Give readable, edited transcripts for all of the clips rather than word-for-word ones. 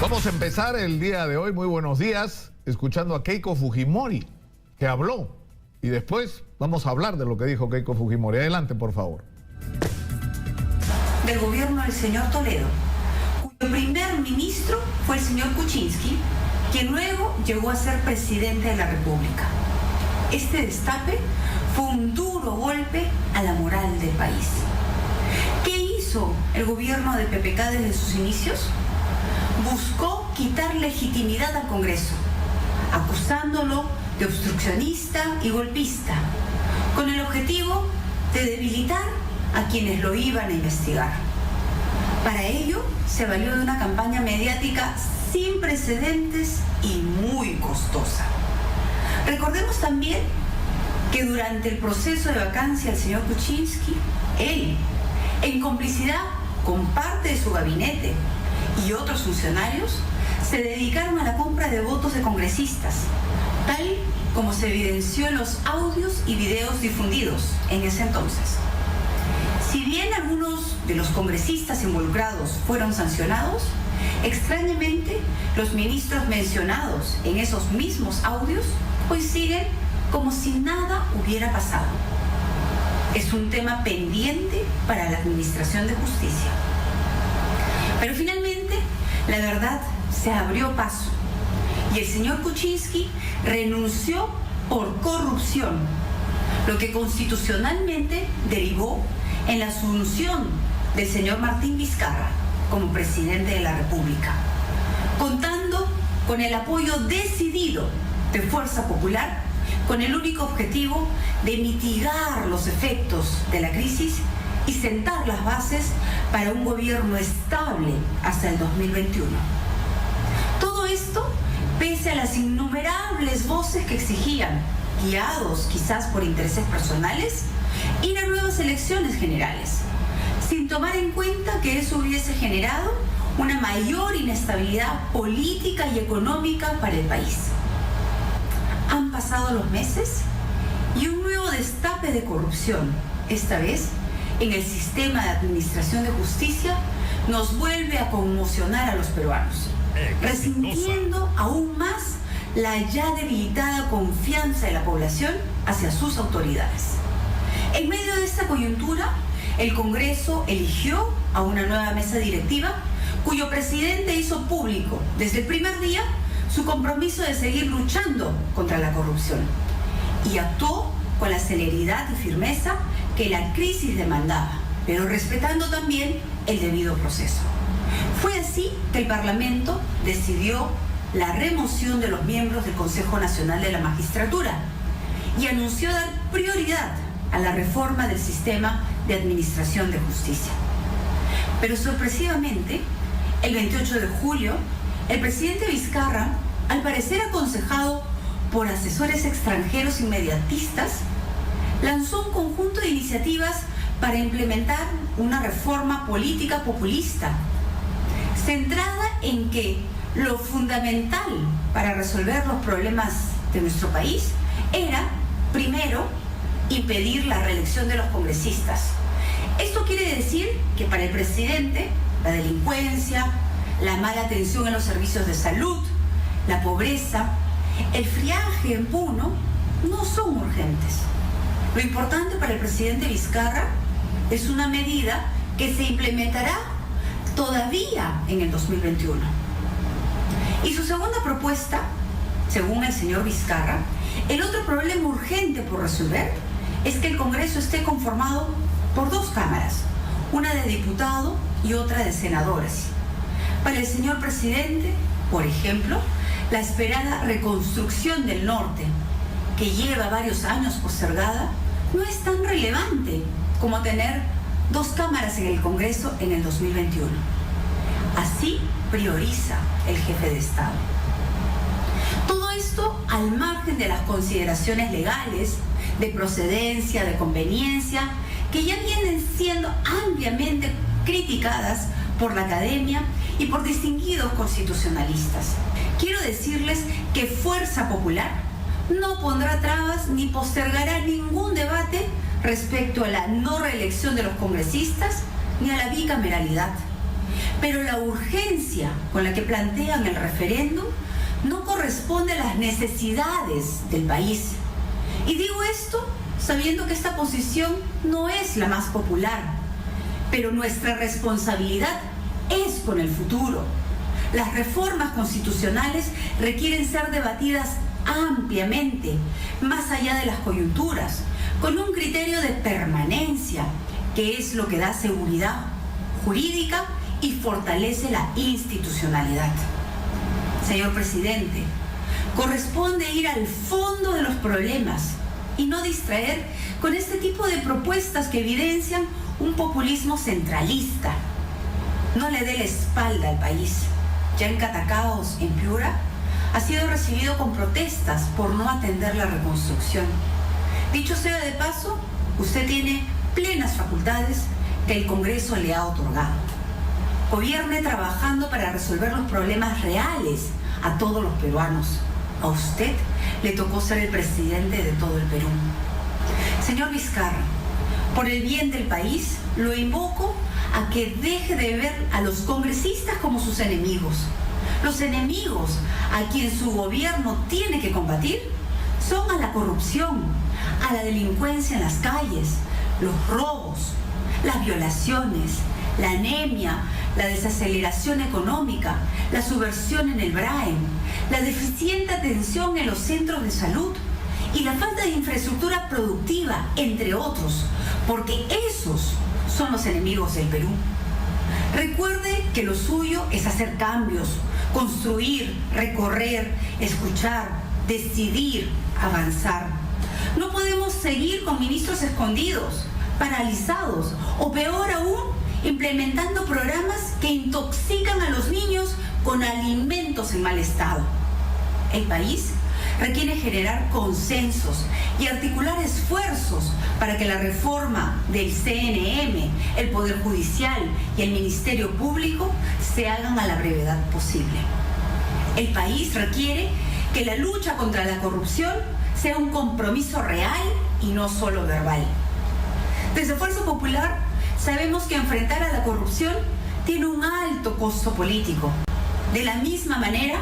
Vamos a empezar el día de hoy, muy buenos días, escuchando a Keiko Fujimori, que habló. Y después vamos a hablar de lo que dijo Keiko Fujimori. Adelante, por favor. Del gobierno del señor Toledo, cuyo primer ministro fue el señor Kuczynski, quien luego llegó a ser presidente de la República. Este destape fue un duro golpe a la moral del país. ¿Qué hizo el gobierno de PPK desde sus inicios? Buscó quitar legitimidad al Congreso, acusándolo de obstruccionista y golpista, con el objetivo de debilitar a quienes lo iban a investigar. Para ello, se valió de una campaña mediática sin precedentes y muy costosa. Recordemos también que durante el proceso de vacancia del señor Kuczynski, él, en complicidad con parte de su gabinete y otros funcionarios, se dedicaron a la compra de votos de congresistas, tal como se evidenció en los audios y videos difundidos en ese entonces. Si bien algunos de los congresistas involucrados fueron sancionados, extrañamente los ministros mencionados en esos mismos audios hoy siguen como si nada hubiera pasado. Es un tema pendiente para la Administración de Justicia. Pero finalmente, la verdad se abrió paso y el señor Kuczynski renunció por corrupción, lo que constitucionalmente derivó en la asunción del señor Martín Vizcarra como presidente de la República, contando con el apoyo decidido de Fuerza Popular, con el único objetivo de mitigar los efectos de la crisis y sentar las bases para un gobierno estable hasta el 2021. Todo esto pese a las innumerables voces que exigían, guiados quizás por intereses personales, ir a nuevas elecciones generales, sin tomar en cuenta que eso hubiese generado una mayor inestabilidad política y económica para el país. Han pasado los meses y un nuevo destape de corrupción, esta vez en el sistema de administración de justicia, nos vuelve a conmocionar a los peruanos, resintiendo aún más la ya debilitada confianza de la población hacia sus autoridades. En medio de esta coyuntura, el Congreso eligió a una nueva mesa directiva cuyo presidente hizo público desde el primer día su compromiso de seguir luchando contra la corrupción y actuó con la celeridad y firmeza que la crisis demandaba, pero respetando también el debido proceso. Fue así que el Parlamento decidió la remoción de los miembros del Consejo Nacional de la Magistratura y anunció dar prioridad a la reforma del sistema de administración de justicia. Pero sorpresivamente, el 28 de julio, el presidente Vizcarra, al parecer aconsejado por asesores extranjeros inmediatistas, lanzó un conjunto de iniciativas para implementar una reforma política populista, centrada en que lo fundamental para resolver los problemas de nuestro país era, primero, impedir la reelección de los congresistas. Esto quiere decir que para el presidente, la delincuencia, la mala atención en los servicios de salud, la pobreza, el friaje en Puno no son urgentes. Lo importante para el presidente Vizcarra es una medida que se implementará todavía en el 2021. Y su segunda propuesta, según el señor Vizcarra, el otro problema urgente por resolver es que el Congreso esté conformado por dos cámaras, una de diputados y otra de senadores. Para el señor presidente, por ejemplo, la esperada reconstrucción del norte, que lleva varios años postergada, no es tan relevante como tener dos cámaras en el Congreso en el 2021. Así prioriza el jefe de Estado. Todo esto al margen de las consideraciones legales, de procedencia, de conveniencia, que ya vienen siendo ampliamente criticadas por la academia y por distinguidos constitucionalistas. Quiero decirles que Fuerza Popular no pondrá trabas ni postergará ningún debate respecto a la no reelección de los congresistas ni a la bicameralidad. pero la urgencia con la que plantean el referéndum no corresponde a las necesidades del país. Y digo esto sabiendo que esta posición no es la más popular, pero nuestra responsabilidad es con el futuro. Las reformas constitucionales requieren ser debatidas ampliamente, más allá de las coyunturas, con un criterio de permanencia, que es lo que da seguridad jurídica y fortalece la institucionalidad. Señor presidente, corresponde ir al fondo de los problemas y no distraer con este tipo de propuestas que evidencian un populismo centralista. No le dé la espalda al país. Ya en Catacaos, en Piura, ha sido recibido con protestas por no atender la reconstrucción. Dicho sea de paso, usted tiene plenas facultades que el Congreso le ha otorgado. Gobierne trabajando para resolver los problemas reales a todos los peruanos. A usted le tocó ser el presidente de todo el Perú. Señor Vizcarra, por el bien del país, lo invoco a que deje de ver a los congresistas como sus enemigos. Los enemigos a quien su gobierno tiene que combatir son a la corrupción, a la delincuencia en las calles, los robos, las violaciones, la anemia, la desaceleración económica, la subversión en el Braem, la deficiente atención en los centros de salud y la falta de infraestructura productiva, entre otros, porque esos son los enemigos del Perú. Recuerde que lo suyo es hacer cambios, construir, recorrer, escuchar, decidir, avanzar. No podemos seguir con ministros escondidos, paralizados o peor aún, implementando programas que intoxican a los niños con alimentos en mal estado. El país requiere generar consensos y articular esfuerzos para que la reforma del CNM, el Poder Judicial y el Ministerio Público se hagan a la brevedad posible. El país requiere que la lucha contra la corrupción sea un compromiso real y no solo verbal. Desde Fuerza Popular sabemos que enfrentar a la corrupción tiene un alto costo político. De la misma manera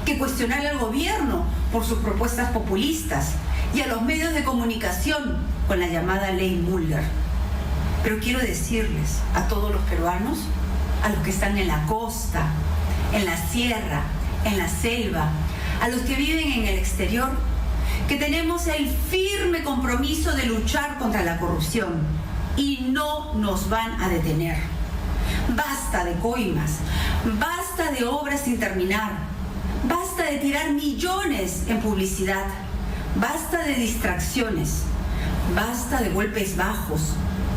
que cuestionar al gobierno por sus propuestas populistas y a los medios de comunicación con la llamada Ley Mulder. Pero quiero decirles a todos los peruanos, a los que están en la costa, en la sierra, en la selva, a los que viven en el exterior, que tenemos el firme compromiso de luchar contra la corrupción y no nos van a detener. Basta de coimas, basta de obras sin terminar, basta de tirar millones en publicidad, basta de distracciones, basta de golpes bajos,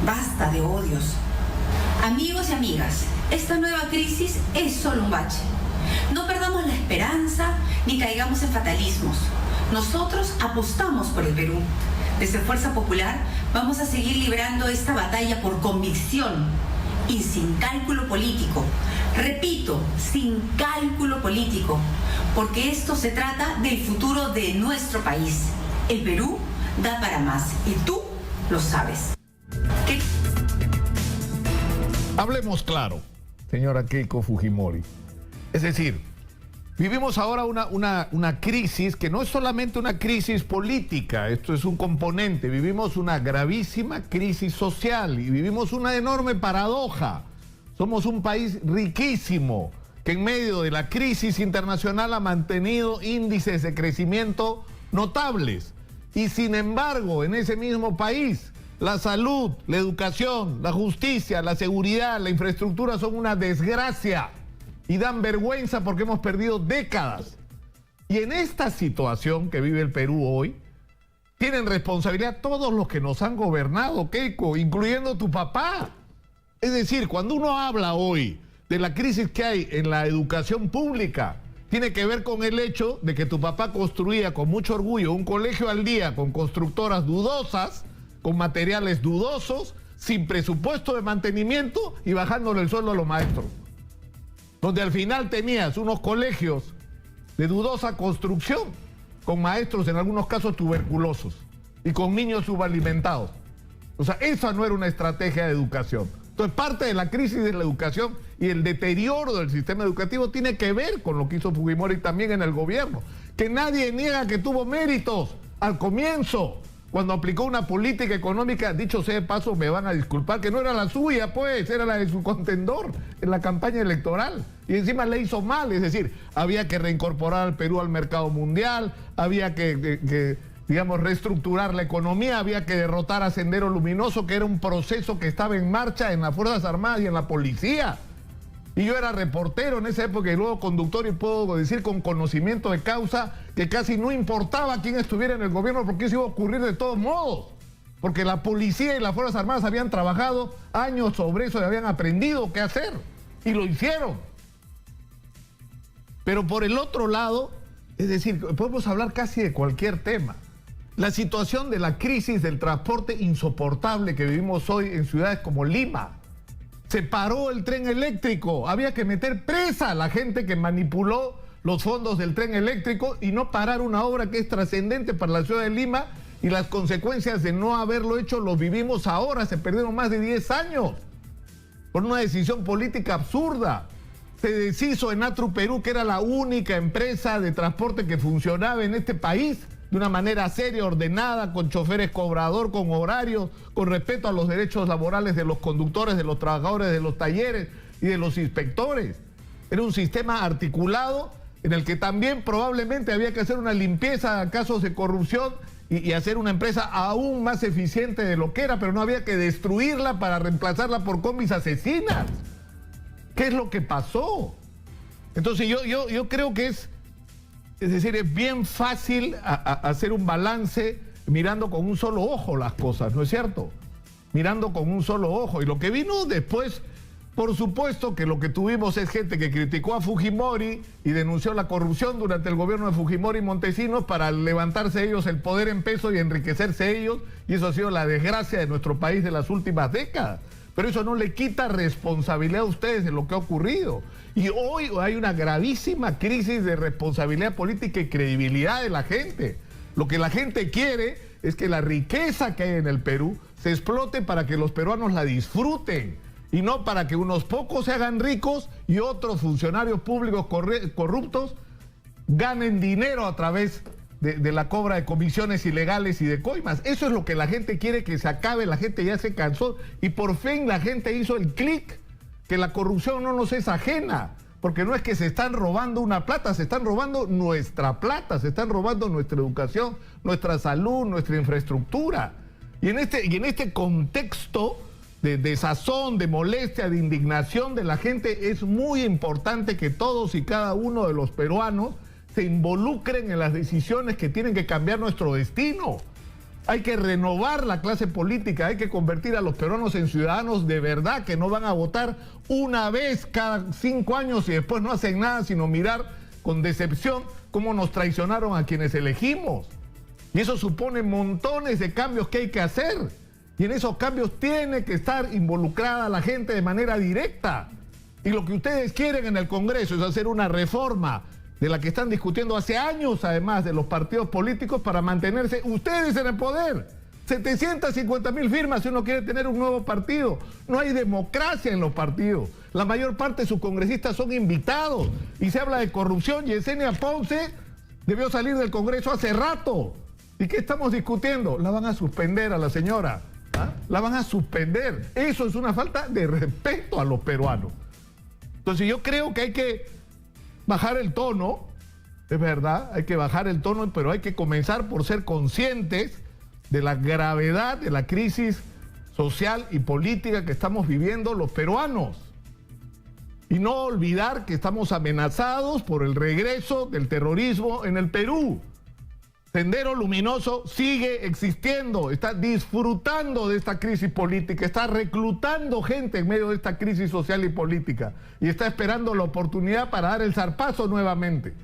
basta de odios. Amigos y amigas, esta nueva crisis es solo un bache. No perdamos la esperanza ni caigamos en fatalismos. Nosotros apostamos por el Perú. Desde Fuerza Popular vamos a seguir librando esta batalla por convicción y sin cálculo político. Repito, sin cálculo político, porque esto se trata del futuro de nuestro país. El Perú da para más y tú lo sabes. ¿Qué? Hablemos claro, señora Keiko Fujimori. Es decir, vivimos ahora una crisis que no es solamente una crisis política, esto es un componente. Vivimos una gravísima crisis social y vivimos una enorme paradoja. Somos un país riquísimo que en medio de la crisis internacional ha mantenido índices de crecimiento notables. Y sin embargo, en ese mismo país, la salud, la educación, la justicia, la seguridad, la infraestructura son una desgracia. Y dan vergüenza porque hemos perdido décadas. Y en esta situación que vive el Perú hoy, tienen responsabilidad todos los que nos han gobernado, Keiko, incluyendo tu papá. Es decir, cuando uno habla hoy de la crisis que hay en la educación pública, tiene que ver con el hecho de que tu papá construía con mucho orgullo un colegio al día con constructoras dudosas, con materiales dudosos, sin presupuesto de mantenimiento y bajándole el sueldo a los maestros. Donde al final tenías unos colegios de dudosa construcción, con maestros en algunos casos tuberculosos y con niños subalimentados. O sea, esa no era una estrategia de educación. Entonces, parte de la crisis de la educación y el deterioro del sistema educativo tiene que ver con lo que hizo Fujimori también en el gobierno. Que nadie niega que tuvo méritos al comienzo, cuando aplicó una política económica, dicho sea de paso, me van a disculpar, que no era la suya, pues, era la de su contendor en la campaña electoral. Y encima le hizo mal, es decir, había que reincorporar al Perú al mercado mundial, había que digamos, reestructurar la economía, había que derrotar a Sendero Luminoso, que era un proceso que estaba en marcha en las Fuerzas Armadas y en la policía. Y yo era reportero en esa época y luego conductor, y puedo decir con conocimiento de causa que casi no importaba quién estuviera en el gobierno, porque eso iba a ocurrir de todos modos. Porque la policía y las Fuerzas Armadas habían trabajado años sobre eso y habían aprendido qué hacer. Y lo hicieron. Pero por el otro lado, es decir, podemos hablar casi de cualquier tema. La situación de la crisis del transporte insoportable que vivimos hoy en ciudades como Lima. Se paró el tren eléctrico, había que meter presa a la gente que manipuló los fondos del tren eléctrico y no parar una obra que es trascendente para la ciudad de Lima, y las consecuencias de no haberlo hecho los vivimos ahora. Se perdieron más de 10 años por una decisión política absurda. Se deshizo Enatru Perú, que era la única empresa de transporte que funcionaba en este país de una manera seria, ordenada, con choferes cobrador, con horarios, con respeto a los derechos laborales de los conductores, de los trabajadores, de los talleres y de los inspectores. Era un sistema articulado en el que también probablemente había que hacer una limpieza a casos de corrupción y hacer una empresa aún más eficiente de lo que era, pero no había que destruirla para reemplazarla por combis asesinas. ¿Qué es lo que pasó? Entonces yo creo que es decir, es bien fácil hacer un balance mirando con un solo ojo las cosas, ¿no es cierto? Mirando con un solo ojo. Y lo que vino después, por supuesto que lo que tuvimos es gente que criticó a Fujimori y denunció la corrupción durante el gobierno de Fujimori y Montesinos para levantarse ellos el poder en peso y enriquecerse ellos. Y eso ha sido la desgracia de nuestro país de las últimas décadas. Pero eso no le quita responsabilidad a ustedes de lo que ha ocurrido. Y hoy hay una gravísima crisis de responsabilidad política y credibilidad de la gente. Lo que la gente quiere es que la riqueza que hay en el Perú se explote para que los peruanos la disfruten, y no para que unos pocos se hagan ricos y otros funcionarios públicos corruptos ganen dinero a través de la cobra de comisiones ilegales y de coimas. Eso es lo que la gente quiere que se acabe. La gente ya se cansó y por fin la gente hizo el clic, que la corrupción no nos es ajena, porque no es que se están robando una plata, se están robando nuestra plata, se están robando nuestra educación, nuestra salud, nuestra infraestructura. Y en este contexto de desazón, de molestia, de indignación de la gente, es muy importante que todos y cada uno de los peruanos se involucren en las decisiones que tienen que cambiar nuestro destino. Hay que renovar la clase política, hay que convertir a los peruanos en ciudadanos de verdad, que no van a votar una vez cada 5 años y después no hacen nada sino mirar con decepción cómo nos traicionaron a quienes elegimos. Y eso supone montones de cambios que hay que hacer. Y en esos cambios tiene que estar involucrada la gente de manera directa. Y lo que ustedes quieren en el Congreso es hacer una reforma de la que están discutiendo hace años, además de los partidos políticos, para mantenerse ustedes en el poder. 750.000 firmas si uno quiere tener un nuevo partido. No hay democracia en los partidos. La mayor parte de sus congresistas son invitados. Y se habla de corrupción. Yesenia Ponce debió salir del Congreso hace rato. ¿Y qué estamos discutiendo? La van a suspender a la señora. ¿Ah? La van a suspender. Eso es una falta de respeto a los peruanos. Entonces yo creo que hay que bajar el tono, es verdad, hay que bajar el tono, pero hay que comenzar por ser conscientes de la gravedad de la crisis social y política que estamos viviendo los peruanos. Y no olvidar que estamos amenazados por el regreso del terrorismo en el Perú. Sendero Luminoso sigue existiendo, está disfrutando de esta crisis política, está reclutando gente en medio de esta crisis social y política y está esperando la oportunidad para dar el zarpazo nuevamente.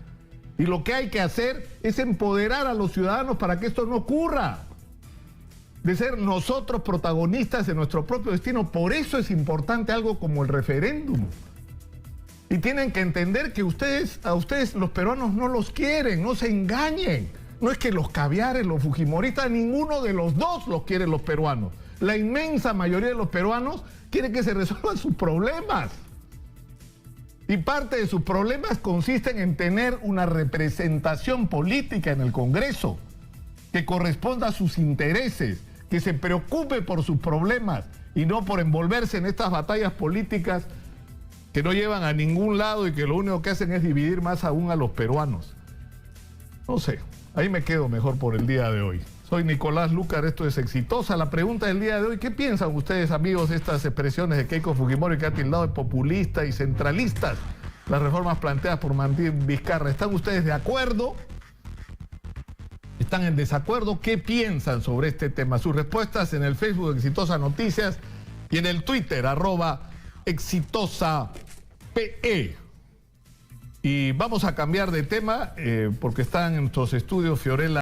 Y lo que hay que hacer es empoderar a los ciudadanos para que esto no ocurra, de ser nosotros protagonistas de nuestro propio destino. Por eso es importante algo como el referéndum. Y tienen que entender que a ustedes los peruanos no los quieren, no se engañen. No es que los caviares, los fujimoristas, ninguno de los dos los quieren los peruanos. La inmensa mayoría de los peruanos quiere que se resuelvan sus problemas. Y parte de sus problemas consisten en tener una representación política en el Congreso que corresponda a sus intereses, que se preocupe por sus problemas y no por envolverse en estas batallas políticas que no llevan a ningún lado y que lo único que hacen es dividir más aún a los peruanos. No sé, ahí me quedo mejor por el día de hoy. Soy Nicolás Lucar, esto es Exitosa. La pregunta del día de hoy, ¿qué piensan ustedes, amigos, de estas expresiones de Keiko Fujimori, que ha tildado de populistas y centralistas las reformas planteadas por Martín Vizcarra? ¿Están ustedes de acuerdo? ¿Están en desacuerdo? ¿Qué piensan sobre este tema? Sus respuestas en el Facebook Exitosa Noticias y en el Twitter @ExitosaPE. Y vamos a cambiar de tema porque están en nuestros estudios Fiorella